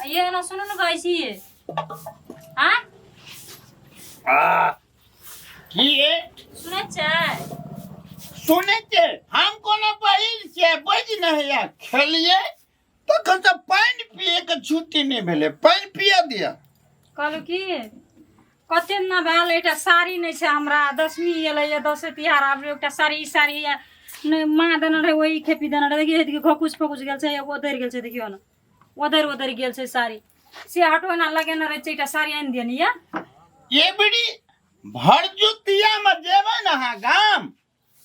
ये ना सुनो ना कैसी है हाँ की सुने चाय सुने के हम कोनो पहिल से बज नहीं या खेलिए तो कत पानी पिए के छुट्टी नहीं भेले पानी पिया दिया कहलू की कते ना भेल एटा साड़ी नहीं छै हमरा 10वीं एलै या 10 तिहार आब एकटा साड़ी ने माँ देने रहे वही खेपी देने रहे देखिए घकुच फकुच गेल छै ओदर गेल छै देखियो ना ओदर गेल छै साड़ी से हटो ना लगेने रहे छै एकटा साड़ी आनि दियन ये बड़ी भरजुतिया में जेबे ना हाँ गाम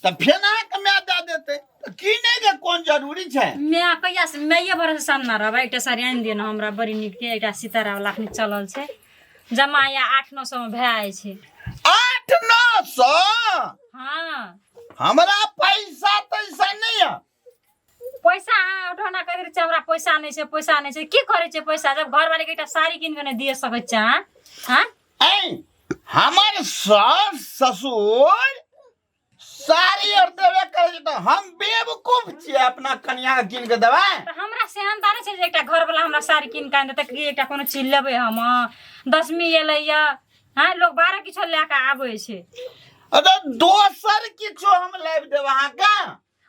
तो फेना के मैं दे देते तो कीने के कौन जरूरी छै मैं कहिया से मैये बरस सामना रहबा एकटा साड़ी आनि दियन हमरा बड़ी नीक के एकटा सितारा वाला अखनी चलल छै जमा या 800-900 में भए छै 800-900 हाँ हमरा पैसा तैसा नहीं है पैसा उठाना कर छै हमरा पैसा नहीं छै की करे छै पैसा जब घर वाले के एकटा साड़ी किन के नहीं दिए सकै छै हां ऐ हमारे सास ससुर साड़ी और देवे करे तो हम बेवकूफ छियै अपना कन्या के किन के देबै त हमरा सेहनता नहीं छै जे एकटा घर वाला हमरा साड़ी किन के आनि देतै कि एकटा कोनो चीज लेबै हम 10वीं एलै या हां लोग 12 किछो ले के आबै छै अरे दोसर किछो हम लाइव देब अहाँ का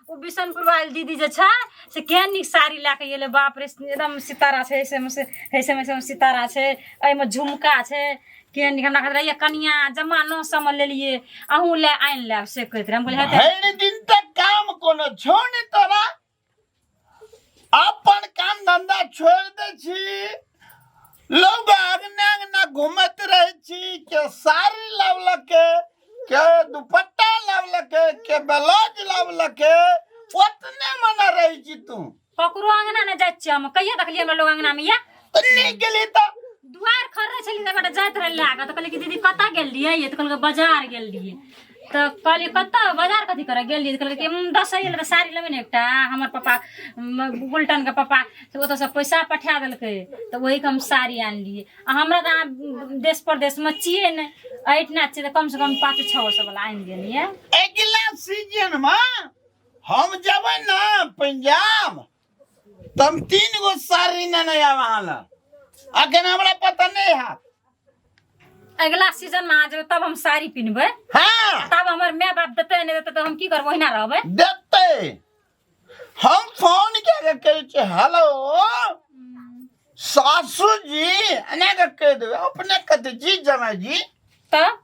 ओ बिशनपुर वाली दीदी जे छै से केहन नीक साड़ी लेके एले बाप रे एकदम सितारा छै ऐसे में सितारा छै एहि में झुमका छै केहन नीक हमरा कहत कनिया जमा 900 में लेलिए अहूँ ले आनि लेब से कहत रहे हम बोले हर दिन तक काम कोनो छोड़ तोरा अपन काम धंधा छोड़ दे छी लोग आगना घूमत रहे छी के साड़ी लावलके के दुपट्टा लावलके के ब्लाउज लावलके ओतने मना रही छी तू ककरो अंगना न जाय छी हम कहिया देखलिए हम लोग अंगना में या तो नहीं गेली तो दुआर खर्रे छली त बेटा जाइत रह लाग त कहले कि दीदी कता गेल लिए ये त कहले बाजार गेल लिए त कहले कता बाजार कथि करे गेल लिए त कहले कि 10 एले त साड़ी लेबे न एकटा हमर पापा गुलटन के पापा से ओत से पैसा पठा देलकै त वही हम साड़ी आन लिए आ हमरा त देश परदेश में छिए न ऐठना छै त कम से कम 500-600 वाला आन देलिए अगला सीजन में हम जबै ना पंजाब तम 3 गो साड़ी न आवाला अखन हमरा पता नहीं है अगला सीजन में आ जाओ तब हम साड़ी पिनबै हाँ तब हमर माय बाप देते नहीं देते तो हम की करबो ओहिना रहबै देते हम फोन के कहे छे हेलो सासू जी अने के कह देबे अपने कहते जी जमाई जी तब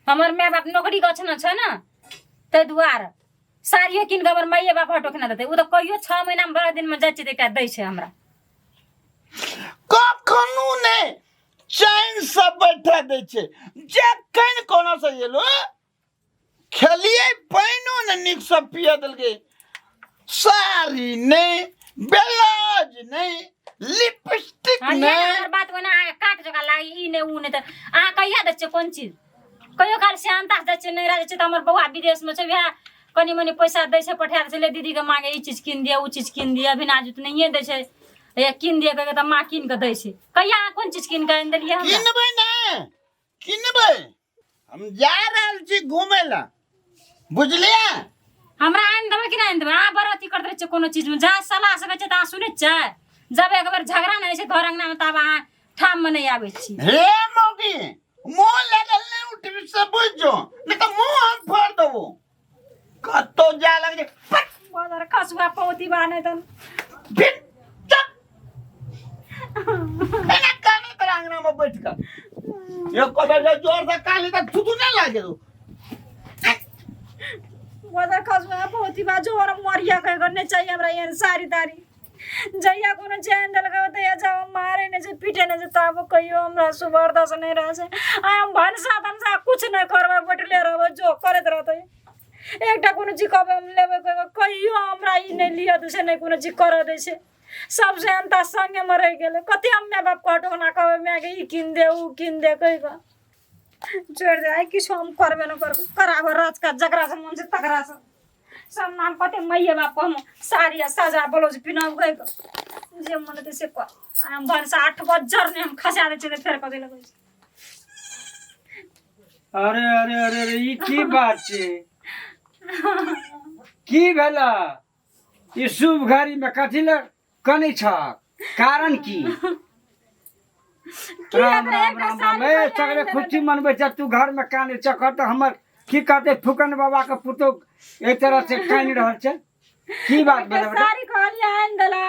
हमर माय बाप नौकरी गछ न छै न ते दुआर साड़ियो किन के हमर माये बाप हटो केना देते उ त कहियो 6 महीना में 12 दिन में जाय छै त एकटा दै छै हमरा कखनो ने चैन से बैठा दे छे जे कन कोनो से एलो खेलिए पाइनो न निक से पिया देलके साड़ी नहीं ब्लाउज नहीं लिपस्टिक नहीं हमर बात ओना काट जका लागी ई ने उ ने त आ कहिया दै छै कोन चीज कहियो काल से अंता दै छै नहीं दै छै त हमर बौआ विदेश में छै वह कनी मनी पैसा दै छै पठा दै छै ले दीदी के मांगे ई चीज किन दिया उ चीज किन दिया अभी नाजुत नहीं दै छै या किन दिया कहे त मां किन के दै छै कहिया कोन चीज किन के आनि देलिए हमरा किनबै ना किनबै हम जा रहल छी घूमे ला बुझलिए हमरा आनि देबै कि नहीं आनि देबै आ बरती करत रहे छै कोनो चीज में जा सलाह सकै छै त आ सुनै छै जब एक बार झगड़ा नहीं छै घर अंगना में तब आ ठाम में नहीं आबै छी हे मोगी मुंह लगल नहीं उठबी से बुझो नहीं तो मुंह हम फोड़ देबो कतो जा लग जे पट बाजार कसुआ पौती बाने तन फिर चुप एना काने तर अंगना में बैठ कर ये कबे जो जोर से काली तक थुथु ना लागे दो बाजार कसुआ पौती बा जोर मरिया कहे करने चाहिए हमरा ये सारी तारी जइया कोनो चैन देलकै त या जाओ मारे ने जे पीटे ने जे तब कहियो हमरा सुबरदास नहीं रहे छै आ हम भनसा कुछ नहीं करबे बैठले रहबे जो करत रहतै एकटा कोनो चीज कहबे हम लेबे कहियो हमरा ई नहीं लिया दे छै नहीं कोनो चीज कर दे छै सबसे अंता संगे में रह गेले कते हम माय बाप कटो ना कहबे मैं के ई किन दे उ किन दे कहि ग छोड़ दे आई किछ हम करबे न करबे कराबे राज का जकरा से मन से तकरा से सब नाम कते मैये बाप हम साड़ी साजा ब्लाउज पिनाउ गए जे मन ते से कर हम भरसा 8 बजर ने हम खसा दे छै फेर कदे लगै अरे अरे अरे अरे ई की बात छै की भेला ई शुभ घड़ी में कथि ल कनै छ कारण की राम राम राम राम ए सगरे खुशी मनबे छ तू घर में काने चकर त हमर की कहते फुकन बाबा के पुतो एक तरह से कान रहल छ की बात बता बेटा सारी खाली आन दला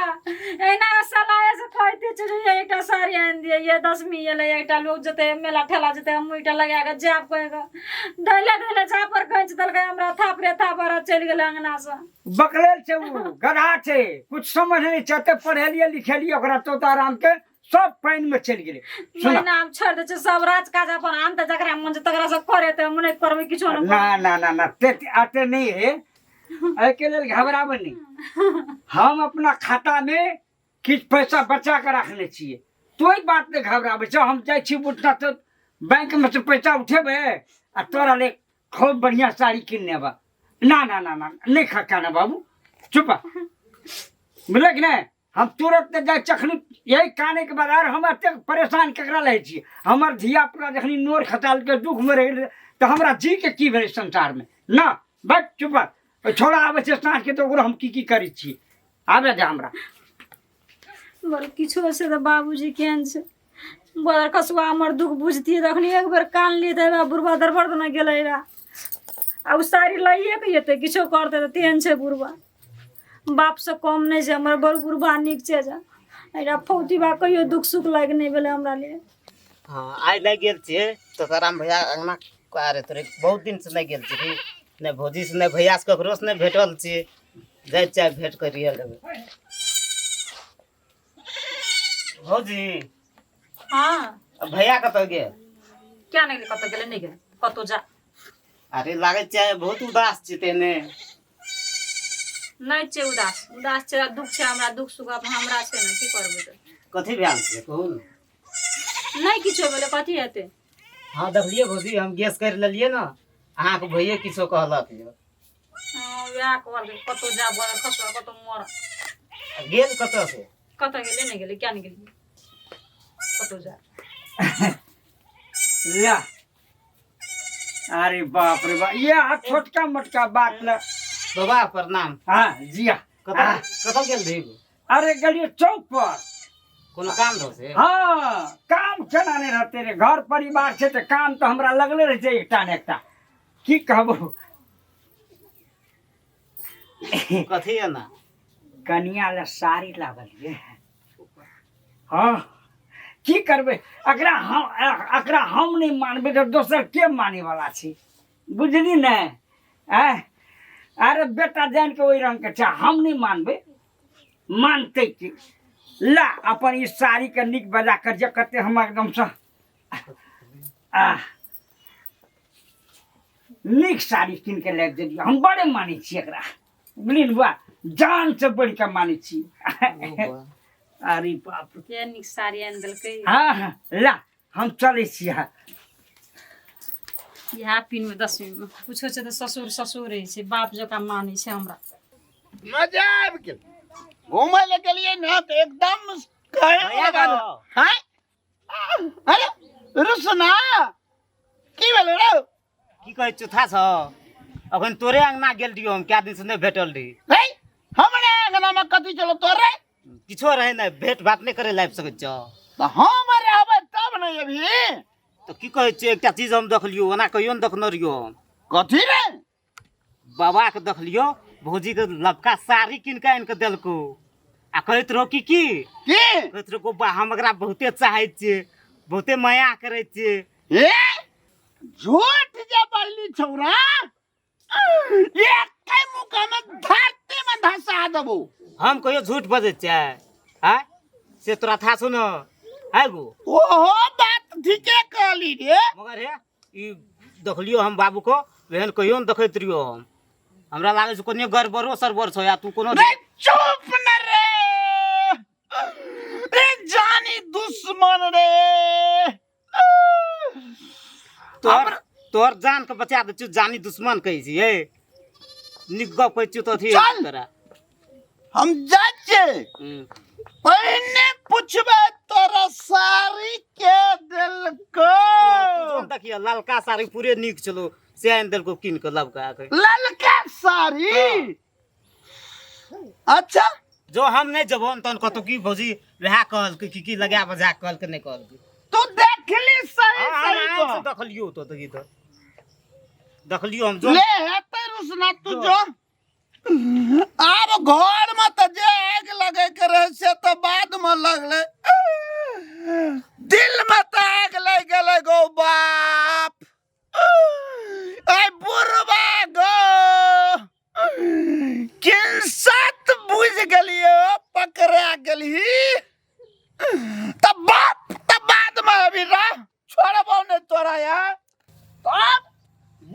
एना सलाय से खैते छ एकटा साड़ी आन दिए ये 10वीं ये ले एकटा लोग जते मेला ठेला जते हम इटा लगा के जाप कहेगा दैले दैले चापर खंच दल के हमरा थापर चल गेल अंगना से बकलेल छे उ गधा छे कुछ समझ नहीं चते पढ़ेलिए लिखेलिए ओकरा तो आराम के सब पानी में चल गेले मैं नाम छोड़ दे छ सब राज काज अपन हम त जकरा मन छ तकरा से करे त हम नहीं करबे किछो ना ना ना ना ते आते नहीं है के लेल घबराबे नहीं हम अपना खाता में किछ पैसा बचा के रखने छिए तोई बात में घबराबे छ हम जाय छी उठना तो बैंक में से पैसा उठेबे आ तोरा ले खूब बढ़िया साड़ी किनने बा ना ना ना ना नहीं खका ना बाबू चुप मिले कि नहीं हम तुरंत जाय चखनी यही काने के बाद और हम अते परेशान ककरा रहे छी हमर धिया पुता जखनी नोर खटाल के दुख में रहे तो हमरा जी के की भेल संसार में ना बट चुप छोड़ा आवे से साँझ के तो ओकरा हम की करी छी आबे जा हमरा बोल किछो से तो बाबूजी केहन छै बड़ कसुआ हमर दुख बुझती तखनी एक बेर कान ली देबा बुढ़वा दरबर न गेलै रा आ उ साड़ी लइए के जेतै किछो करतै त तेहन छै बुढ़वा बाप से कम नहीं छै हमर बड़ बुढ़वा नीक छै जा एरा फौती बा कहियो दुख सुख लाग नहीं भेले हमरा लिए हाँ आज नहीं गेल छे तो राम भैया अंगना अरे तोरे बहुत दिन से नहीं गेल छी नहीं भौजी से नहीं भैया से ककरो से नहीं भेटल छी जाय चाहे भेंट करिए लेबे भौजी हां अब भैया कत गेल क्या नहीं कत गेले नहीं गेले कतो जा अरे लागे चाहे बहुत उदास छी तेने नहीं छै उदास उदास छै दुख छै हमरा दुख सुख अपन हमरा छै न की करबै त कथी भेल छे कहू नहीं किछो भेले कथी हेतै हाँ देखलिए भौजी हम गैस कर लेलिए ना अहाँ के भैया किछो कहलक यो हां या कहल कतो जा बड़ खसवा कतो मोर गेल कत से कत गेले नहीं गेले क्या नहीं गेले कतो जा ला अरे बाप रे बाप ये छोटका मोटका बात ल बाबा प्रणाम हाँ जिया कत गेल रही अरे गलिए चौक पर कोनो काम रहो से हाँ काम केना नहीं रहते रे घर परिवार छे तो काम तो हमरा लगले रहे छे एकटा ने एकटा की कहबो कथी है ना कनिया ले साड़ी लागल ये हाँ की करबे अकरा हम नहीं मानबे तो दोसर के माने वाला छी बुझली ने अरे बेटा जान के ओई रंग के छा हम नहीं मानबे मानते की ला अपन इस साड़ी के निक बजा कर जे करते हम एकदम से निक साड़ी किन के ले दिए हम बड़े माने छी एकरा बुझलिन बुआ जान से बढ़ के माने छी अरे बाप के निक साड़ी आन देलकै हाँ ला हम चले छी यहाँ पिन में 10वीं में कुछो छै त ससुर ससुर रहे छै बाप जका माने छै हमरा मजा आबि गेल घूमे ले गेलिए ना तो एकदम भैया लगा का हैं अरे रुसना की भेल रे की कहे चौथा छ अखन तोरे अंगना गेल रहियो हम क्या दिन से नहीं भेटल रही हे हमरे अंगना में कथी चलो तोरे किछो रहे ना भेंट बात नहीं करे लाइफ सके छ तो हम रहबे तब नहीं अभी तो की कहे छ एकटा चीज हम देखलियो ओना कहियो न देखनो रहियो कथी रे बाबा के देखलियो भौजी के लबका साड़ी किन के आन के देलको आ कहत रहो की कहत रहो बा हम एकरा बहुते चाहै छियै बहुते माया करे छियै ए झूठ जे बोलली छौरा एक के मुका में धरती में धसा देबो हम कहियो झूठ बजे छियै हैं से तोरा था सुनो आगो ओहो बात ठीके कहली रे मगर हे ई देखलियो हम बाबू को वेहन कहियो न देखैत रहियो हम हमरा लागे छै कोनो गड़बड़ो सरबर छ या तू कोनो रे चुप न रे रे जानी दुश्मन रे तोर जान के बचा दे छु जानी दुश्मन कहै छी ए निगप कहै छु तो थी चल। तोरा हम जाचे पहले पूछबे तोरा साड़ी के दिल को जोन देखिए ललका साड़ी पूरे निक चलो से आन देलको किन के लबका के ललका साड़ी अच्छा जो हम नहीं जबन तन कतो की भौजी वहा कहल की लगा बजा कहल के नहीं कहल तू देखली सही सही हम को देखलियो तो देखलियो हम जो ले हेते रुसना तू जो आब घर में तो जे आग लगे के रहे से तो बाद में लगले दिल में तो आग लग गेले गो बाप आई बुरबा गो किन साथ बुझ गेलियो पकड़ा गेली तब बाद में अभी रह छोड़बो ने तोरा यार अब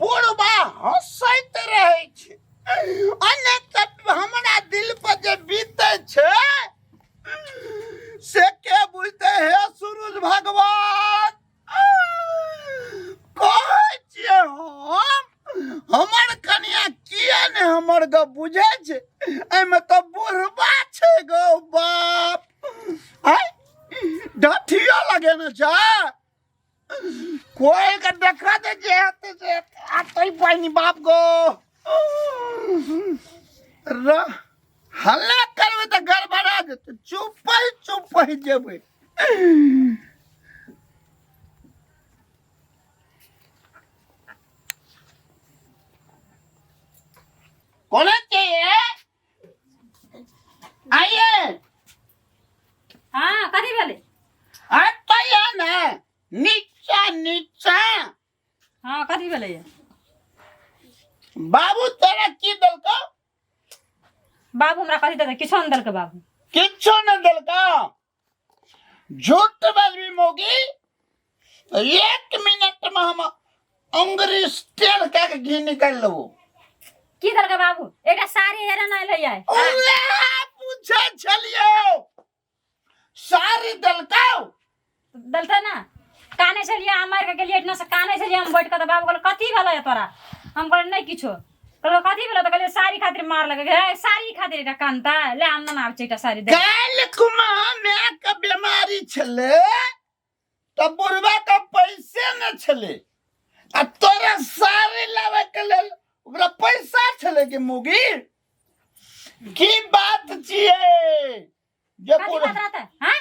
बुढ़बा हंसैत रहे छै अनेक हमरा दिल पर जे बीते छै से के बुझते हे सूरज भगवान कहै छियै हमर कन्या किया ने हमर ग बुझै छै एमे तो बुढ़बा छै गो बाप आय डठिया लगे न छै कोई का देखा दे जे हाथे से आतई पानी बाप गो हल्ला करबे तो गड़बड़ा जेते चुप ही जेबे कोने चाहिए आइए हाँ कथी भेलै तो ये ना नीचा हाँ कथी भेलै बाबू तेरा की दलको बाबू हमरा कथी देतै किछो नहि देलकै बाबू किच्छो न दलको झूठ बोलबी मोगी 1 मिनट में हम अंगुरी स्टेल के घी निकाल लेबो की देलकै बाबू एकटा साड़ी हेरे नहि लै आय ओले पूछे छलियो सारी दलको दलतै ना काने छलियै हम मारि के गेलियै इतना से काने छलियै हम बैठ के तऽ बाबू कहलक कथी भेलै तोरा हम कहलियै नहि किछो कहलक कथी भेलै तऽ कहलियै साड़ी खातिर मार लगे हे साड़ी खातिर एकटा कानता ले हम ना आबै छै एकटा साड़ी दे काल कुमा में के बीमारी छले तो बुढ़वा का पैसे न छले आ तोरा साड़ी लावे के लेल ओकरा पैसा छले के मुगी की बात छिए जे कथी बुढ़ बात रहतै हां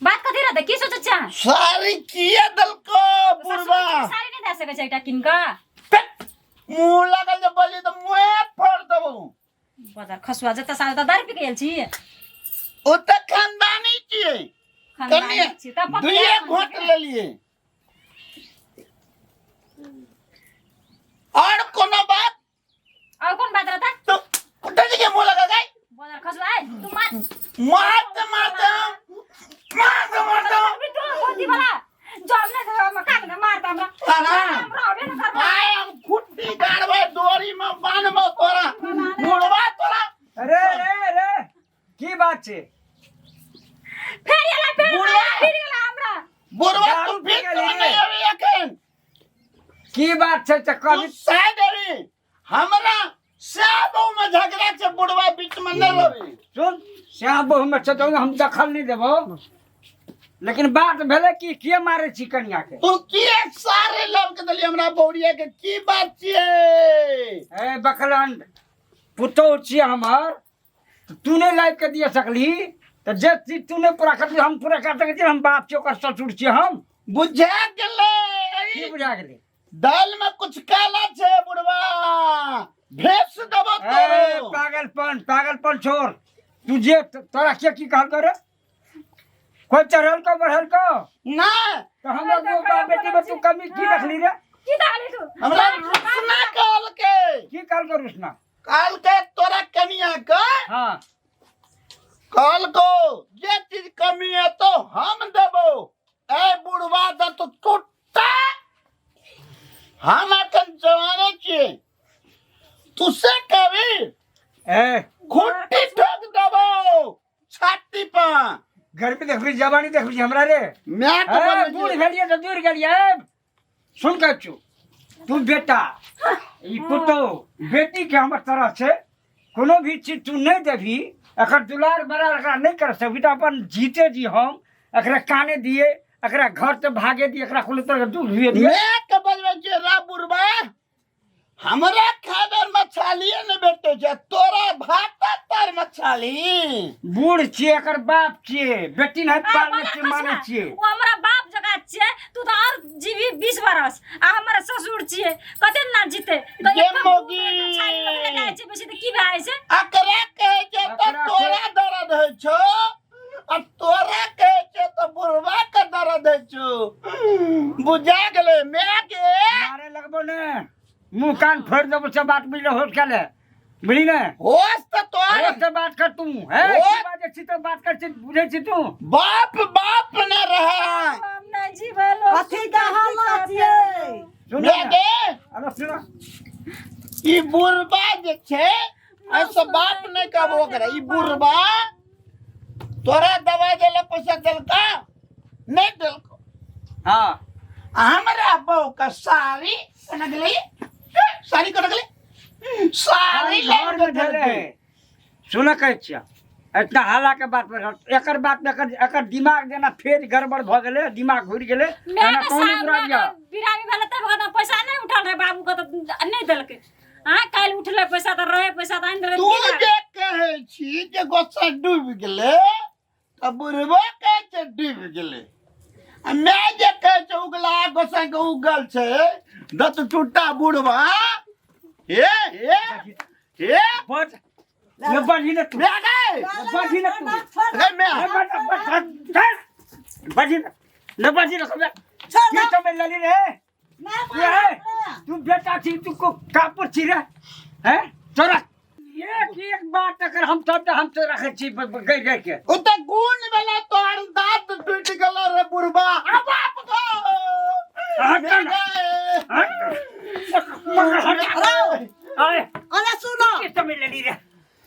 बात कथी रहतै की सोचै छै साड़ी किए दलको बुढ़वा साड़ी नहि दे सकै छै एकटा किन के मुंह लगल जे बोली तो मुंह फोड़ देबो बजार खसुआ जते साल त 10 रुपए के छी ओ त खानदानी छिए कनिए दुइए घोट लेलिए और कोनो बात और कौन बात रहता तो कुत्ते के मुंह लगा गई बजार खसुआ है तू मार बिट्टू होती भला जॉब ने मैं काट दे मारता हमरा आय हम खुट्टी गाड़बे डोरी में बांधबो तोरा मुड़वा तोरा रे की बात छै फेर गेला हमरा बुढ़वा दारू तू पी फिर के लिए। नहीं अभी अखन की बात छै त तू कभी साइड अभी हमरा साबो में झगड़ा से बुढ़वा बीच में न लबी सुन श्याम बहु में छै त हम दखल नहीं देबो लेकिन बात भेले कि के मारे छी कन्या के तू किए सारे लब के दली हमरा बौड़िया के की बात छिए ए बकलंड पुतौ छी हमर तू ने लाइक के दिए सकली त जे चीज तू ने पूरा कर दी हम पूरा कर सकै छी हम बाप छी ओकर ससुर छी हम बुझा की गेले बुझा गेली दाल में कुछ काला छे बुढ़वा भेस दबो ए तो पागलपन छोड़ तू जे तोरा की कहल करे कोई चढ़ल को बढ़ल को ना तो हमरा को बाप बेटी में तू कमी की देखली रे की डाली तू हमरा रुसना कहल के की कहल को रुसना कहल के तोरा कनिया के हां कहल को ये चीज कमी है तो हम देबो ए बुढ़वा द तो टूटा हम अखन जवाने छिए तू से कभी ए खुट्टी ठोक देबो छाती पर घर पे देखबी जवानी देखबी हमरा रे मैं तो ए बूढ़ भेलिए तो दूर गेलिए सुन के तू बेटा ई पुतो बेटी के हमर तरह से कोनो भी चीज तू नहीं देबी एकर दुलार बरार एकरा नहीं कर सकबी त अपन जीते जी हम एकरा काने दिए एकरा घर से भागे दिए एकरा कुल तरह दूध हुए दिए मैं के बजबै छिए रा बुढ़वा हमरा खाबर मछालिए ने बेटे छै तोरा भात तर मछाली बूढ़ छिए एकर बाप छिए बेटी नहीं पालने के माने छिए ओ हमरा बाप छिए तू तो और जीवी 20 बरस आ हमर ससुर छिए कते ना जीते तो ये एक मोगी। छाई लगे जाय छै बेसी त की भाई छै अकरा कहे के तो तोरा दर्द है छो और तोरा कहे के तो बुढ़वा के दर्द है छो बुझा गेले मैं के मारे लगबो ने मुंह कान फोड़ देबो सब बात मिल होश केले बुझली ने होश तो तोर से बात कर तू है होश? की बात छी तो बात कर छी बुझे छी तू बाप बाप न रहा हम ना जीवलो कथी का हालत ये सुन मैं के अरे सुन ई बुढ़वा जे छे ऐसा बाप नहीं कहबो करे ई बुढ़वा तोरा दवा देला पैसा देलका नहीं देलको हां हमरा बहू का साड़ी कन गेलै साड़ी कन गेलै साड़ी घर में धरे सुन कह छिया इतना हाला के बात पर एकर बात में एकर दिमाग देना फेर गड़बड़ भ गेले दिमाग घुर गेले मैं एना कौन बुरा दिया बिरामी वाला तब कहता पैसा नहीं उठल रे बाबू का तो नहीं देलके हां काल उठले पैसा तो रहे पैसा तो आन तू जे कहे छी जे गोसा डूब गेले त बुढ़वा कहे छै डूब गेले आ मैं जे कहे छै उगला गोसा के उगल छै दत टूटा बुढ़वा ए बट ये बढ़ी ने तू मैं गए बढ़ी ने तू रे मैं बढ़ी न बढ़ी न कबे ये तो मैं लली रे ये है तू बेटा छी तू को कापुर छी रे हैं तोरा एक बात अगर हम तो रखे छी गई गई के ओ त गुण वाला तोर दांत टूट गेलो रे बुढ़वा आ बाप गो मैं गए अरे अरे सुनो ये तो मैं लली रे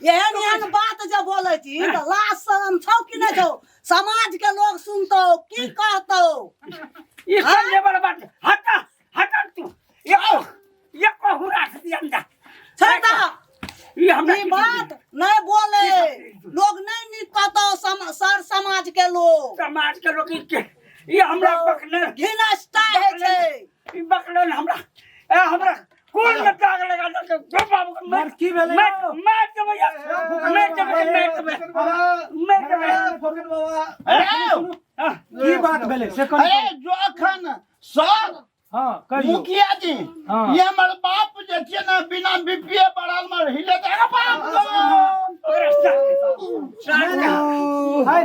एहन एहन बात जब बोले छी तो लाज शरम छौ कि नहीं छौ समाज के लोग सुनतो की कहतो ये सब लेवल बात हटा तू ये को हुरा से दिया अंदा छटा ये हमरा ई बात नहीं बोले लोग नहीं नीक कहतो सर समाज के लोग समाज के लोग के ये हमरा बकने घिनस्ता है छे ई बकने हमरा कौन में दाग लगा दे गो बाबू मैं की भेले मैं तो भैया मैं की बात भेले से कौन अरे जोखन सर हां कहियो मुखिया जी हाँ। ये हमर बाप जे छै ना बिना बीपीए बढ़ल में हिले दे बाप हाय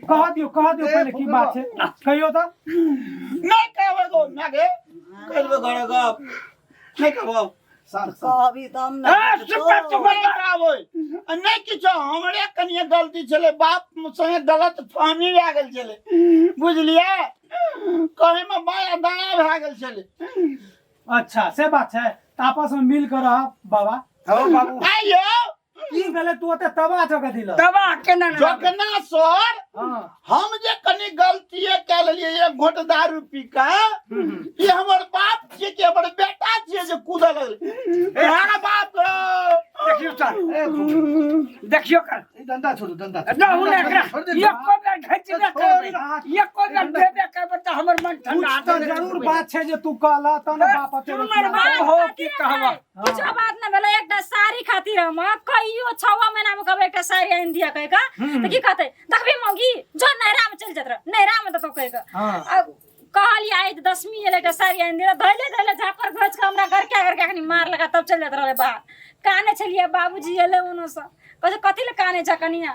कह दियो पहले की बात है कहियो तो नहीं कहबो गो ना गे कहबो गड़ गप नहीं कहबो कहबी तम नहीं कहबो नहीं किछो हमरे कनिया गलती छले बाप संगे गलत फहमी भए गेल छले बुझलिए कहे में माया दाया भए गेल छले अच्छा से बात है त आपस में मिल कर रह बाबा हो बाबू आइयो की भेले तू ओते तबा जगह दिल दवा केना जोकना सर हां हम जे कनी गलतीए कए लेलिए एक घोट दारू पी का ये हमर बाप छिए कि हमर बेटा छिए जे कूदल लगले हां बाप देखियो सर देखियो कर धंधा छोड़ो धंधा ना होने ये को बार घच ना कर ये को बार बेबे कर बता हमर मन ठंडा कुछ तो जरूर बात है जे तू कहला त ना बाप तेरे हमर बाप हो की कहवा कुछ बात ना भेले एकटा साड़ी खातिर हम कहियो 6 महीना में कबे एकटा साड़ी आन दिया कह का त की कहते देखबी मौगी जो नहरा में चल जत रह नहरा में तो कह का हां कहली आई 10वीं एले एकटा साड़ी आन दिया धैले झापर घोच के हमरा घर के अखनी मार लगा तब चल जत रहले बाहर काने छलिए बाबूजी एले उनो से कहे कथि ले काने छ कनिया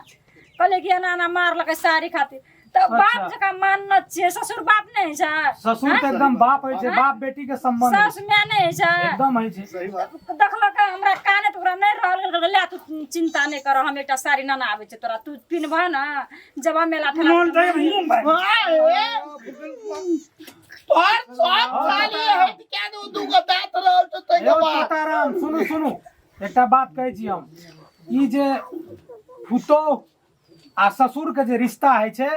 कहले कि ना मार लगे साड़ी खातिर तो बाप जका मानना छे ससुर बाप नहीं छ ससुर तो एकदम बाप है छे बाप बेटी के संबंध है सास में नहीं छ एकदम है छे सही बात देखला का हमरा काने तो ओकरा नहीं रहल ले तू चिंता नहीं कर हम एकटा साड़ी ना आवे छ तोरा तू पिनभ ना जब मेला ठेला मन दे और सब खाली हट के दू गो दांत रहल त तै के बात ताराम सुनु एकटा बात कहै छी हम ई जे फुतो आ ससुर के जे रिश्ता है छे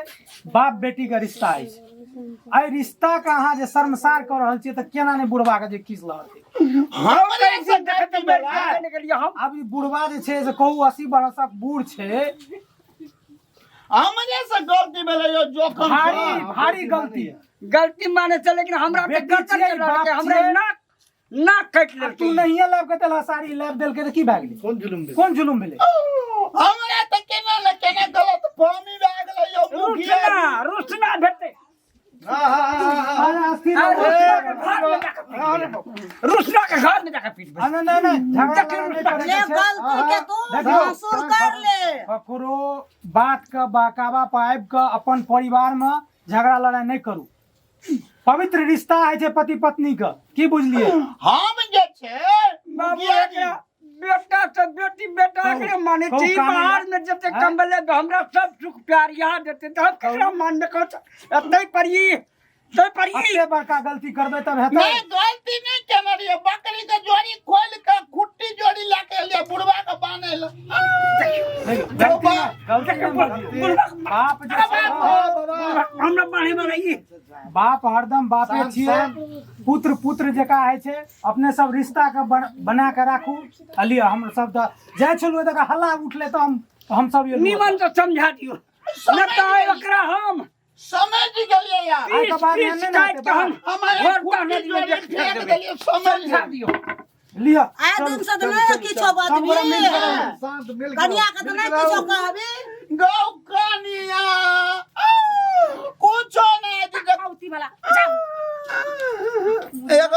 बाप बेटी के रिश्ता है आई रिश्ता का अहाँ जे शर्मसार कर रहल छी त केना ने बुढ़वा के जे किस लहते हमरे से देखत बेला अब ई बुढ़वा जे छे से कहू 80 बरसक बूढ़ छे हमरे से गलती भेलै यो जोखन भारी गलती माने चले लेकिन हमरा पे गलती बेटी लड़के हमरे नाक काट तू लेलके नहीं लेब के तला साड़ी लेब देल के त की भए गेलै कौन जुलुम भेलै हमरे त केना गलत फहमी भए गेलै यो मुखिया रुसना भेटे पीट नहीं नहीं नहीं झगड़ा देखियो, लड़ाई नहीं करे ले के छै। गलती के तू देखियो, भासुर कर ले ककरो बात के बाकावा पाइब के अपन परिवार में झगड़ा लड़ाई नहीं करू। पवित्र रिश्ता है छै पति पत्नी के, की बुझलिए? हम जे छै बाबू मुखिया जी, एकरा बेटा से बेटी बेटा के माने कहू छी, कान में- बाहर में जते हैं? कमले हमरा सब सुख प्यार यहाँ देते तो हम केकरा मानने को एतै परिए तै परिए अते बड़का गलती करबे तब हेतै। नहीं गलती नहीं केने रहिए, बकरी के जोड़ी खोल के खुट्टी जोड़ी लाके एलिए बुढ़वा के बांधे ले। नहीं, गलती नहीं बुझलिए। बाप जे छै ने, हमरा बाणे बनाइए बाप हरदम बापे छिए, पुत्र पुत्र जका है छै। अपने सब रिश्ता के बना के राखू। अलिए हम सब त जाय छलु त हल्ला उठले त हम सब ये निमन तो समझा दियो न तो एकरा हम समझ गेलिए यार, आइ के बाद एहन नहीं शिकायत के हम हमारे घर खुट्टी पर नदी में जोड़ी देख फेंक देबै देलिए, समझ समझा ले। दियो लिया आदम से तो नहीं किछो बदबी कन्या के तो नहीं किछो कहबी गौ कनिया कुछो नहीं दिक्कत पौती वाला जा। एक